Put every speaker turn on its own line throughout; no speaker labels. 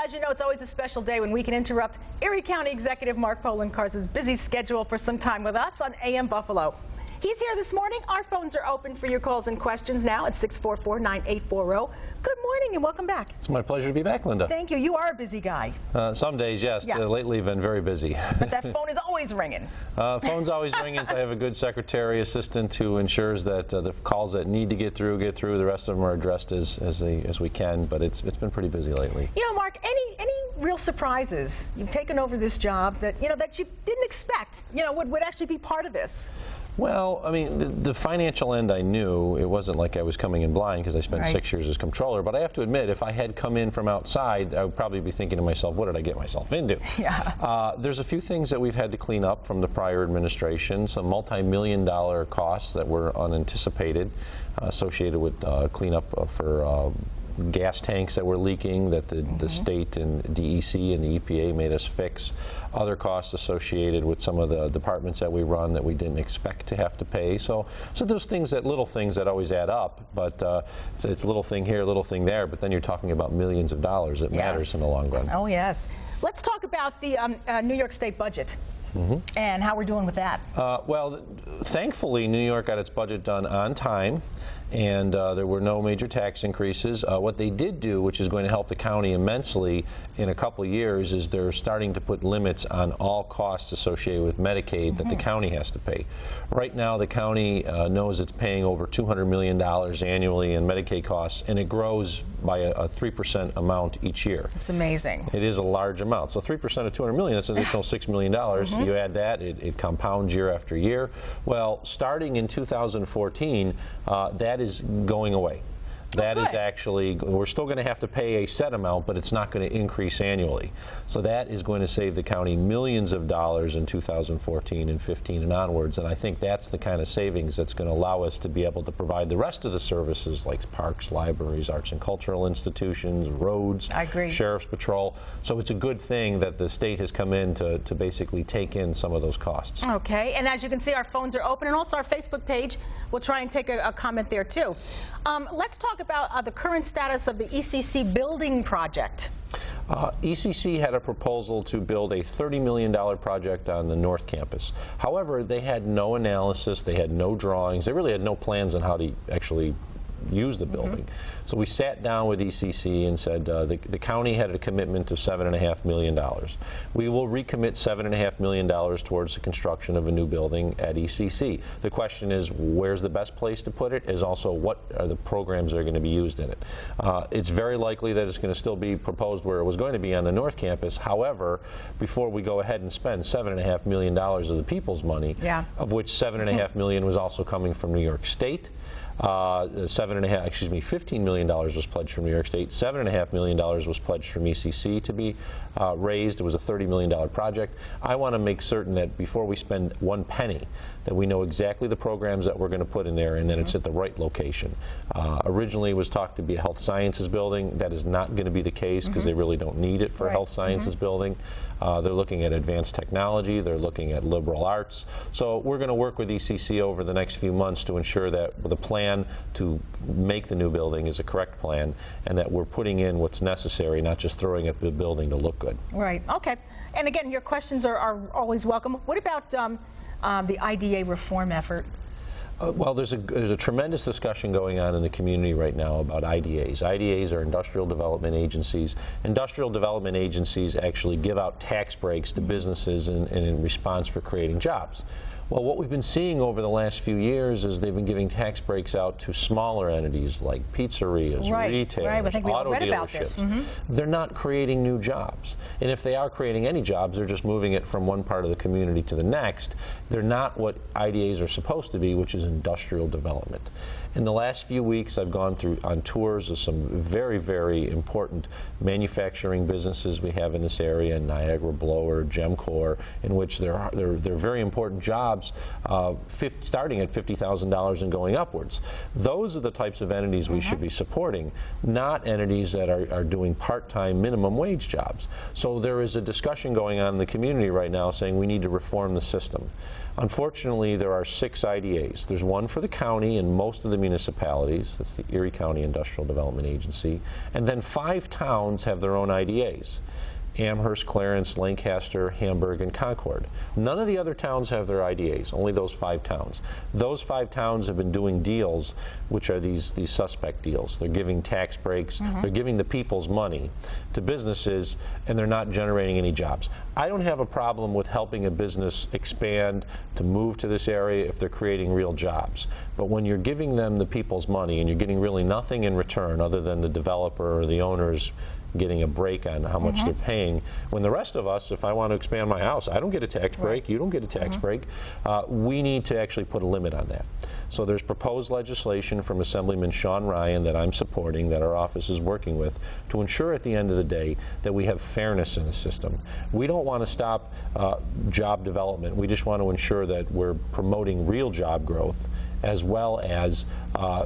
as you know, it's always a special day when we can interrupt Erie County Executive Mark Poloncarz's busy schedule for some time with us on AM Buffalo. He's here this morning. Our phones are open for your calls and questions now at 644-9840. Good morning and welcome back.
It's my pleasure to be back, Linda.
Thank you. You are a busy guy.
Some days, yes.
Yeah.
Lately, I've been very busy.
But that phone is always ringing.
Phone's always ringing. I have a good secretary assistant who ensures that the calls that need to get through. The rest of them are addressed as we can. But it's been pretty busy lately.
You know, Mark, any real surprises? You've taken over this job that you didn't expect. Would actually be part of this.
Well, I mean, the financial end I knew. It wasn't like I was coming in blind because I spent 6 years as comptroller. But I have to admit, if I had come in from outside, I would probably be thinking to myself, what did I get myself into?
Yeah.
There's a few things that we've had to clean up from the prior administration, some multi-million-dollar costs that were unanticipated associated with cleanup for gas tanks that were leaking that the state and DEC and the EPA made us fix. Other costs associated with some of the departments that we run that we didn't expect to have to pay. So those things, little things that always add up, but it's a little thing here, a little thing there, but then you're talking about millions of dollars. It matters in the long run. Oh,
yes. Let's talk about the New York State budget. And how we're doing with that.
Well, thankfully, New York got its budget done on time, and there were no major tax increases. What they did do, which is going to help the county immensely in a couple of years, is they're starting to put limits on all costs associated with Medicaid that the county has to pay. Right now, the county knows it's paying over $200 million annually in Medicaid costs, and it grows by a 3% amount each year.
It's amazing.
It is a large amount. So 3% of $200 million, that's an additional $6 million. You add that, it compounds year after year. Well, starting in 2014, that is going away. That is actually, we're still going to have to pay a set amount, but it's not going to increase annually. So that is going to save the county millions of dollars in 2014 and 15 and onwards, and I think that's the kind of savings that's going to allow us to be able to provide the rest of the services like parks, libraries, arts and cultural institutions, roads, sheriff's patrol. So it's a good thing that the state has come in to basically take in some of those costs. Okay,
and as you can see, our phones are open, and also our Facebook page. We'll try and take a comment there too. Let's talk about the current status of the ECC Building project.
ECC had a proposal to build a $30 million project on the North Campus. However, they had no analysis, they had no drawings, they really had no plans on how to actually use the building. So we sat down with ECC and said the county had a commitment of $7.5 million. We will recommit $7.5 million towards the construction of a new building at ECC. The question is, where's the best place to put it, is also what are the programs that are going to be used in it. It's very likely that it's going to still be proposed where it was going to be on the North Campus. However, before we go ahead and spend $7.5 million of the people's money, of which $7.5 million was also coming from New York State, $15 million was pledged from New York State, $7.5 million was pledged from ECC to be raised. It was a $30 million project. I want to make certain that before we spend one penny, that we know exactly the programs that we're going to put in there and that it's at the right location. Originally it was talked to be a health sciences building. That is not going to be the case because they really don't need it for a health sciences building. They're looking at advanced technology. They're looking at liberal arts. So we're going to work with ECC over the next few months to ensure that the plan to make the new building is a correct plan and that we're putting in what's necessary, not just throwing up the building to look good. Right.
Okay. And again, your questions are always welcome. What about the IDA reform effort?
Well, there's a tremendous discussion going on in the community right now about IDAs. IDAs are industrial development agencies. Industrial development agencies actually give out tax breaks to businesses in response for creating jobs. Well, what we've been seeing over the last few years is they've been giving tax breaks out to smaller entities like pizzerias, retailers,
I think we all read about this.
They're not creating new jobs. And if they are creating any jobs, they're just moving it from one part of the community to the next. They're not what IDAs are supposed to be, which is industrial development. In the last few weeks, I've gone on tours of some very, very important manufacturing businesses we have in this area, Niagara Blower, Gemcor, in which there are very important jobs jobs starting at $50,000 and going upwards. Those are the types of entities we should be supporting, not entities that are doing part-time minimum wage jobs. So there is a discussion going on in the community right now saying we need to reform the system. Unfortunately, there are 6 IDAs. There's one for the county and most of the municipalities. That's the Erie County Industrial Development Agency. And then 5 towns have their own IDAs. Amherst, Clarence, Lancaster, Hamburg, and Concord. None of the other towns have their IDAs, only those 5 towns. Those 5 towns have been doing deals, which are these suspect deals. They're giving tax breaks, they're giving the people's money to businesses, and they're not generating any jobs. I don't have a problem with helping a business expand to move to this area if they're creating real jobs. But when you're giving them the people's money and you're getting really nothing in return other than the developer or the owners getting a break on how much they're paying, when the rest of us, if I want to expand my house, I don't get a tax break, you don't get a tax break, we need to actually put a limit on that. So there's proposed legislation from Assemblyman Sean Ryan that I'm supporting, that our office is working with, to ensure at the end of the day that we have fairness in the system. We don't want to stop job development. We just want to ensure that we're promoting real job growth, as well as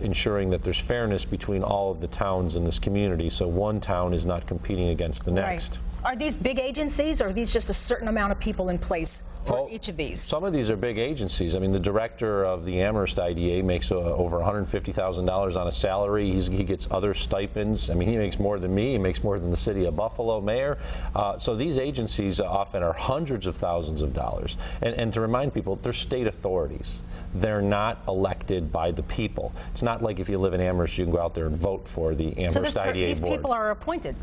ensuring that there's fairness between all of the towns in this community, so one town is not competing against the next.
Are these big agencies, or are these just a certain amount of people in place for each of these?
Some of these are big agencies. I mean, the director of the Amherst IDA makes over $150,000 on a salary. He gets other stipends. I mean, he makes more than me. He makes more than the city of Buffalo mayor. So these agencies often are hundreds of thousands of dollars. And to remind people, they're state authorities. They're not elected by the people. It's not like if you live in Amherst, you can go out there and vote for the Amherst IDA board.
These people are appointed?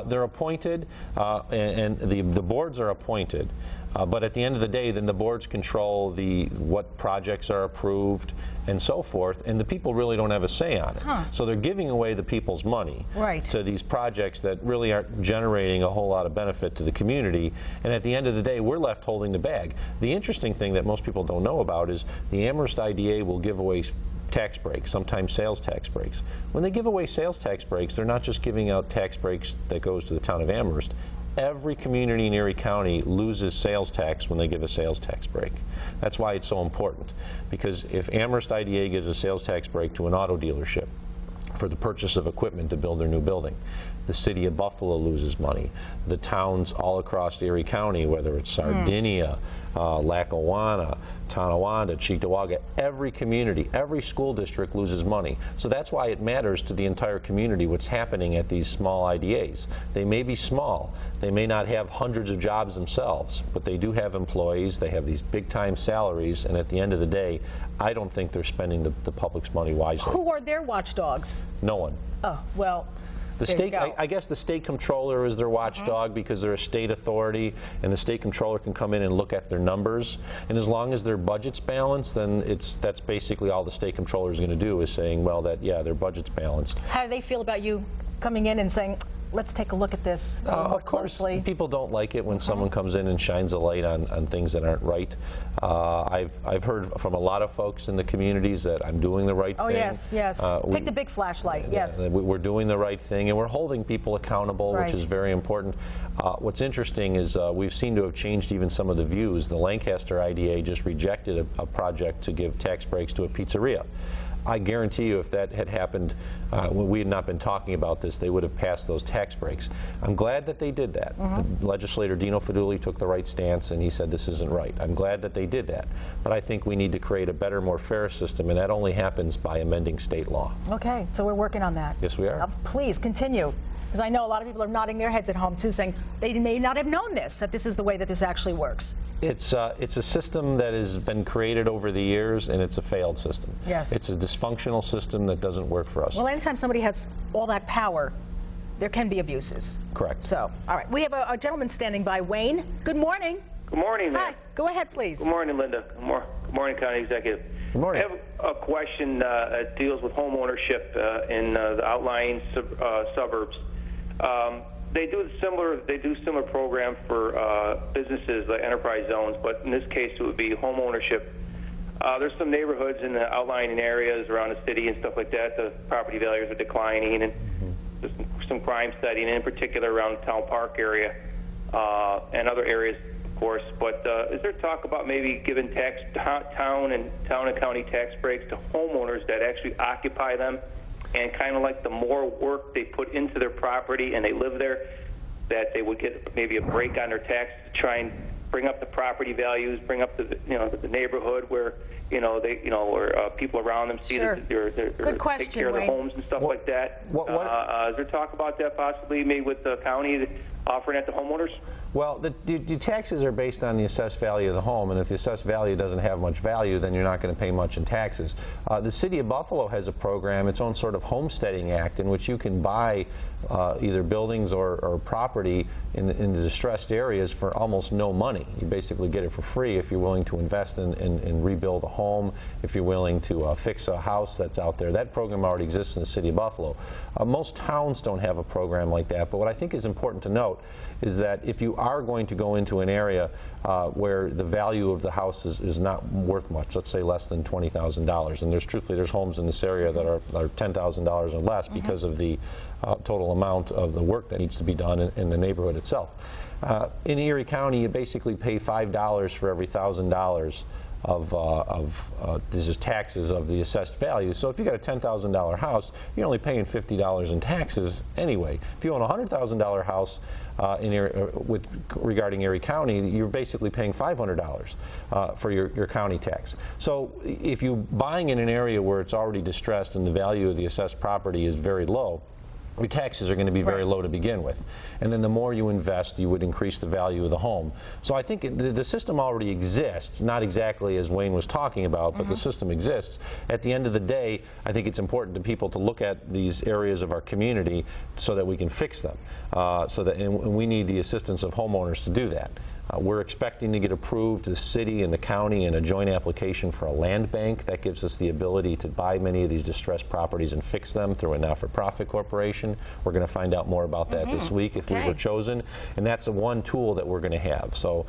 They're appointed, and the boards are appointed. But at the end of the day, then the boards control what projects are approved and so forth, and the people really don't have a say on it. So they're giving away the people's money to these projects that really aren't generating a whole lot of benefit to the community, and at the end of the day, we're left holding the bag. The interesting thing that most people don't know about is the Amherst IDA will give away tax breaks, sometimes sales tax breaks. When they give away sales tax breaks, they're not just giving out tax breaks that goes to the town of Amherst. Every community in Erie County loses sales tax when they give a sales tax break. That's why it's so important, because if Amherst IDA gives a sales tax break to an auto dealership for the purchase of equipment to build their new building, the city of Buffalo loses money. The towns all across Erie County, whether it's Sardinia, Lackawanna, Tonawanda, Cheektowaga, every community, every school district loses money. So that's why it matters to the entire community what's happening at these small IDAs. They may be small, they may not have hundreds of jobs themselves, but they do have employees, they have these big-time salaries, and at the end of the day, I don't think they're spending the public's money wisely.
Who are their watchdogs?
No one.
Oh, well,
the state, I guess the state comptroller is their watchdog because they're a state authority, and the state comptroller can come in and look at their numbers. And as long as their budget's balanced, then that's basically all the state comptroller is going to do, is saying, well, yeah, their budget's balanced.
How do they feel about you coming in and saying, let's take a look at this more closely?
Of course, people don't like it when someone comes in and shines a light on things that aren't right. I've heard from a lot of folks in the communities that I'm doing the right thing.
Oh, yes, yes. Take the big flashlight, yes.
We're doing the right thing, and we're holding people accountable, which is very important. What's interesting is we've seemed to have changed even some of the views. The Lancaster IDA just rejected a project to give tax breaks to a pizzeria. I guarantee you if that had happened when we had not been talking about this, they would have passed those tax breaks. I'm glad that they did that. Legislator Dino Feduli took the right stance, and he said this isn't right. I'm glad that they did that. But I think we need to create a better, more fair system, and that only happens by amending state law.
Okay, so we're working on that.
Yes, we are.
Please continue. Because I know a lot of people are nodding their heads at home, too, saying they may not have known this, that this is the way that this actually works.
It's a system that has been created over the years, and it's a failed system.
Yes.
It's a dysfunctional system that doesn't work for us.
Well, anytime somebody has all that power, there can be abuses.
Correct.
So, all right. We have a gentleman standing by. Wayne, good morning.
Good morning, ma'am.
Hi. Go ahead, please.
Good morning, Linda. Good morning, County Executive.
Good morning.
I have a question that deals with home ownership in the outlying suburbs. They do similar program for businesses like enterprise zones, but in this case it would be home ownership. There's some neighborhoods in the outlying areas around the city and stuff like that. The property values are declining, and there's some crime studying, in particular around the Town Park area and other areas course, but is there talk about maybe giving town and county tax breaks to homeowners that actually occupy them, and kind of like the more work they put into their property and they live there, that they would get maybe a break on their tax to try and bring up the property values, bring up the the neighborhood where where people around them see that they're taking care of their homes and stuff like that. Is there talk about that possibly, maybe with the county offering it to homeowners?
Well, the taxes are based on the assessed value of the home, and if the assessed value doesn't have much value, then you're not going to pay much in taxes. The City of Buffalo has a program, its own sort of homesteading act, in which you can buy either buildings or property in the distressed areas for almost no money. You basically get it for free if you're willing to invest and rebuild a home, if you're willing to fix a house that's out there. That program already exists in the City of Buffalo. Most towns don't have a program like that, but what I think is important to note is that if you are going to go into an area where the value of the house is not worth much, let's say less than $20,000, and there's homes in this area that are $10,000 or less because of the total amount of the work that needs to be done in the neighborhood itself. In Erie County, you basically pay $5 for every $1,000 of this is taxes of the assessed value. So if you got a $10,000 house, you're only paying $50 in taxes anyway. If you own a $100,000 house regarding Erie County, you're basically paying $500 for your county tax. So if you're buying in an area where it's already distressed and the value of the assessed property is very low, your taxes are going to be very low to begin with. And then the more you invest, you would increase the value of the home. So I think the system already exists, not exactly as Wayne was talking about, but the system exists. At the end of the day, I think it's important to people to look at these areas of our community so that we can fix them. And we need the assistance of homeowners to do that. We're expecting to get approved, the city and the county, in a joint application for a land bank. That gives us the ability to buy many of these distressed properties and fix them through a not-for-profit corporation. We're going to find out more about that this week if we were chosen. And that's one tool that we're going to have. So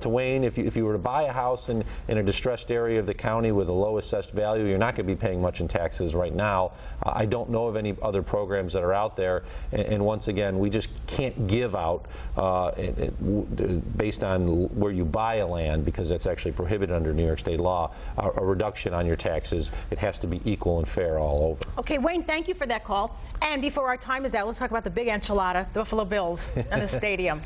to Wayne, if you were to buy a house in a distressed area of the county with a low assessed value, you're not going to be paying much in taxes right now. I don't know of any other programs that are out there. And once again, we just can't give out based on where you buy a land, because that's actually prohibited under New York State law, a reduction on your taxes. It has to be equal and fair all over.
Okay, Wayne, thank you for that call. And before our time is out, let's talk about the big enchilada, the Buffalo Bills, and the stadium.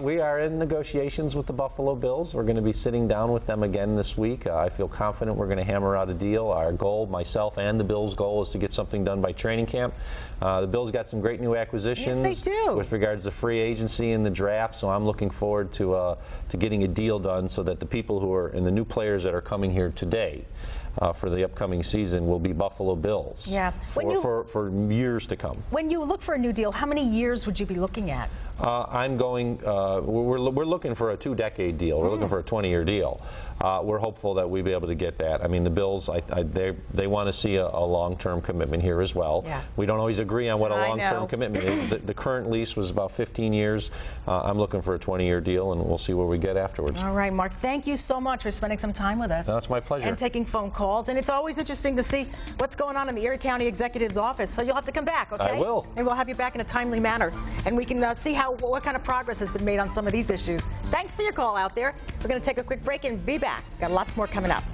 We are in negotiations with the Buffalo Bills. We're going to be sitting down with them again this week. I feel confident we're going to hammer out a deal. Our goal, myself and the Bills' goal, is to get something done by training camp. The Bills got some great new acquisitions with regards to free agency and the draft, so I'm looking forward to getting a deal done so that the people who are, and the new players that are coming here today for the upcoming season will be Buffalo Bills for years to come. When you look for a new deal, how many years would you be looking at? We're looking for a 2-decade deal. We're looking for a 20-year deal. We're hopeful that we'll be able to get that. I mean, the Bills, they want to see a long-term commitment here as well. We don't always agree on what a long-term commitment is. The current lease was about 15 years. I'm looking for a 20-year deal, and we'll see where we get afterwards. All right, Mark, thank you so much for spending some time with us. That's my pleasure. And taking phone calls. And it's always interesting to see what's going on in the Erie County Executive's office. So you'll have to come back, okay? I will. And we'll have you back in a timely manner. And we can see what kind of progress has been made on some of these issues. Thanks for your call out there. We're going to take a quick break and be back. Got lots more coming up.